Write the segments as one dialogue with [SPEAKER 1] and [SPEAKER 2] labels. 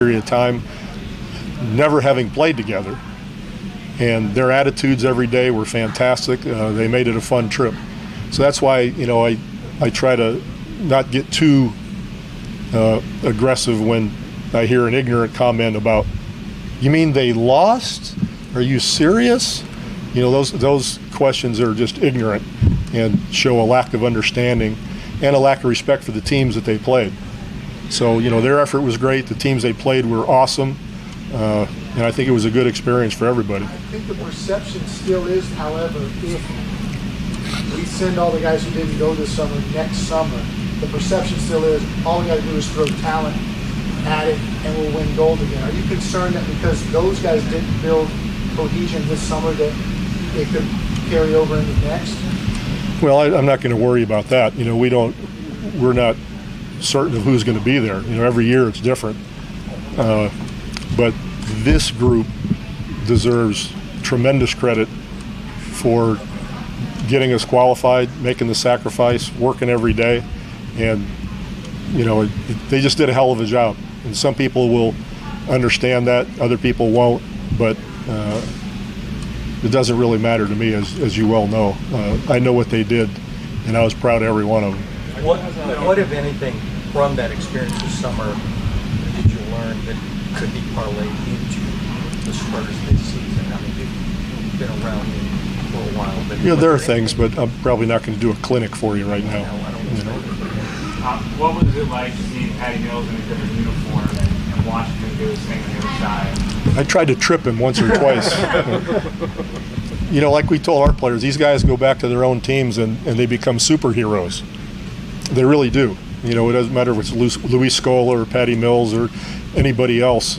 [SPEAKER 1] period of time, never having played together. And their attitudes every day were fantastic. They made it a fun trip. So that's why, I try to not get too aggressive when I hear an ignorant comment about, you mean they lost? Are you serious? Those questions are just ignorant and show a lack of understanding and a lack of respect for the teams that they played. So, their effort was great. The teams they played were awesome. And I think it was a good experience for everybody.
[SPEAKER 2] I think the perception still is, however, if we send all the guys who didn't go this summer next summer, the perception still is all we got to do is throw talent at it and we'll win gold again. Are you concerned that because those guys didn't build cohesion this summer that it could carry over into next?
[SPEAKER 1] Well, I'm not going to worry about that. We're not certain of who's going to be there. Every year it's different. But this group deserves tremendous credit for getting us qualified, making the sacrifice, working every day, and they just did a hell of a job. And some people will understand that, other people won't, but it doesn't really matter to me, as you well know. I know what they did, and I was proud of every one of them.
[SPEAKER 3] What if anything, from that experience this summer did you learn that could be parlayed into the Spurs this season? I mean, you've been around for a while. But
[SPEAKER 1] there are things, but I'm probably not going to do a clinic for you right now.
[SPEAKER 4] What was it like seeing Patty Mills in a different uniform and watching him do his thing on the other side?
[SPEAKER 1] I tried to trip him once or twice. Like we told our players, these guys go back to their own teams and they become superheroes. They really do. It doesn't matter if it's Luis Scola or Patty Mills or anybody else.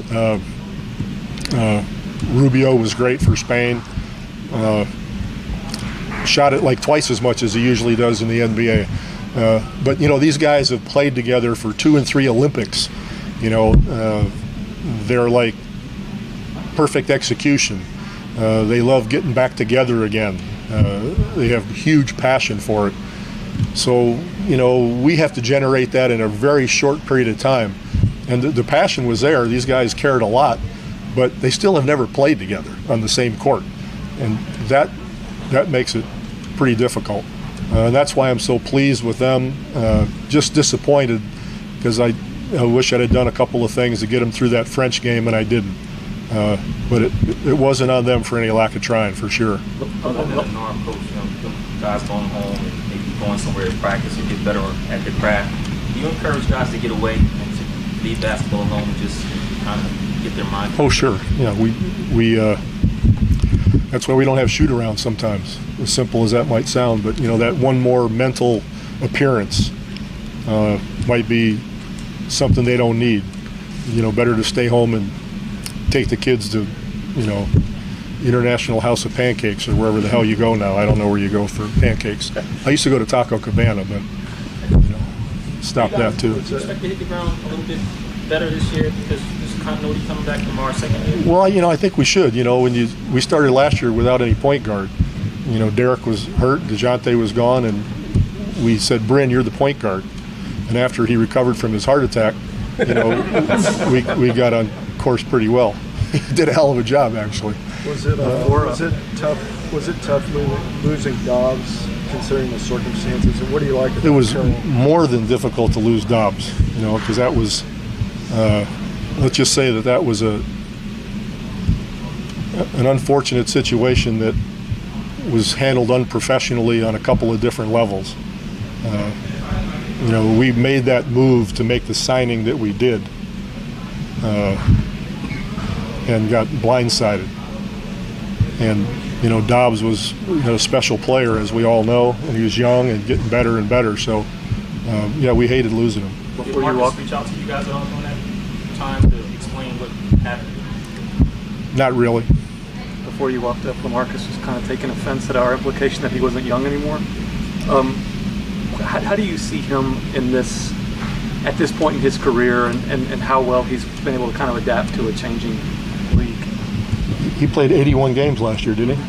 [SPEAKER 1] Rubio was great for Spain. Shot it like twice as much as he usually does in the NBA. But these guys have played together for 2 and 3 Olympics. They're like perfect execution. They love getting back together again. They have huge passion for it. So, we have to generate that in a very short period of time. And the passion was there. These guys cared a lot, but they still have never played together on the same court. And that makes it pretty difficult. And that's why I'm so pleased with them. Just disappointed because I wish I'd have done a couple of things to get them through that French game, and I didn't. But it wasn't on them for any lack of trying, for sure.
[SPEAKER 5] Other than the norm, coach, guys going home and maybe going somewhere to practice and get better at their craft, do you encourage guys to get away and to leave basketball alone and just kind of get their mind?
[SPEAKER 1] Oh, sure. Yeah, we that's why we don't have shoot-around sometimes, as simple as that might sound. But, that one more mental appearance might be something they don't need. Better to stay home and take the kids to, International House of Pancakes or wherever the hell you go now. I don't know where you go for pancakes. I used to go to Taco Cabana, but, stop that too.
[SPEAKER 5] Would you expect to hit the ground a little bit better this year because there's continuity coming back from our second year?
[SPEAKER 1] Well, I think we should. We started last year without any point guard. Derek was hurt, DeJounte was gone, and we said, Bryn, you're the point guard. And after he recovered from his heart attack, we got on course pretty well. He did a hell of a job, actually.
[SPEAKER 2] Was it tough? Was it tough losing Dobbs, considering the circumstances? And what do you like about
[SPEAKER 1] it? Was more than difficult to lose Dobbs, because that was. Let's just say that was an unfortunate situation that was handled unprofessionally on a couple of different levels. We made that move to make the signing that we did and got blindsided. And, Dobbs was a special player, as we all know, and he was young and getting better and better. So, we hated losing him.
[SPEAKER 5] Did Marcus reach out to you guys at all during that time to explain what happened?
[SPEAKER 1] Not really.
[SPEAKER 6] Before you walked up, LaMarcus was kind of taking offense at our implication that he wasn't young anymore. How do you see him at this point in his career and how well he's been able to kind of adapt to a changing league?
[SPEAKER 1] He played 81 games last year, didn't he?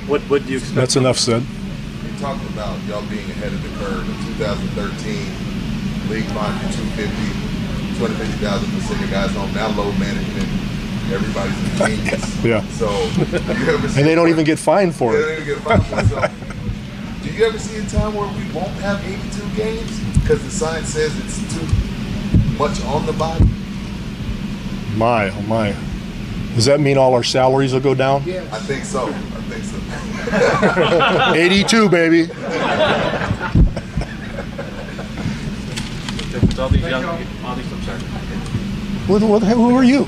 [SPEAKER 6] What do you expect?
[SPEAKER 1] That's enough said.
[SPEAKER 7] You talked about y'all being ahead of the curve in 2013. League fined you $250. $250,000 for sending guys home. Now load management, everybody's a genius.
[SPEAKER 1] Yeah.
[SPEAKER 7] So you ever see
[SPEAKER 1] And they don't even get fined for
[SPEAKER 7] They
[SPEAKER 1] it.
[SPEAKER 7] don't even get fined for it. So, do you ever see a time where we won't have 82 games because the science says it's too much on the body?
[SPEAKER 1] My, oh my. Does that mean all our salaries will go down?
[SPEAKER 2] Yes.
[SPEAKER 7] I think so.
[SPEAKER 1] 82, baby.
[SPEAKER 5] With all these young, I'm sorry.
[SPEAKER 1] Who are you?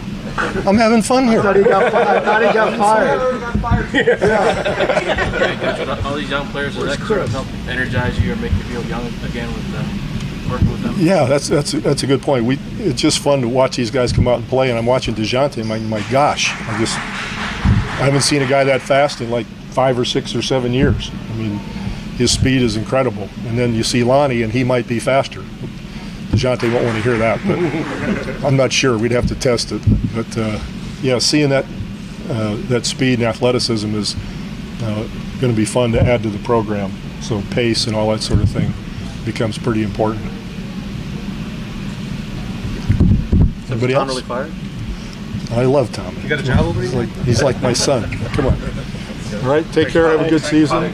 [SPEAKER 1] I'm having fun here.
[SPEAKER 2] I thought he got fired.
[SPEAKER 5] All these young players, does that sort of help energize you or make you feel young again with working with them?
[SPEAKER 1] Yeah, that's a good point. It's just fun to watch these guys come out and play. And I'm watching DeJounte. And my gosh, I haven't seen a guy that fast in like 5 or 6 or 7 years. I mean, his speed is incredible. And then you see Lonnie, and he might be faster. DeJounte won't want to hear that, but I'm not sure. We'd have to test it. But yeah, seeing that speed and athleticism is going to be fun to add to the program. So pace and all that sort of thing becomes pretty important. Anybody
[SPEAKER 6] Tom
[SPEAKER 1] else?
[SPEAKER 6] really fired?
[SPEAKER 1] I love Tommy.
[SPEAKER 3] You got a job over here?
[SPEAKER 1] He's like my son. Come on. All right, take care. Have a good season.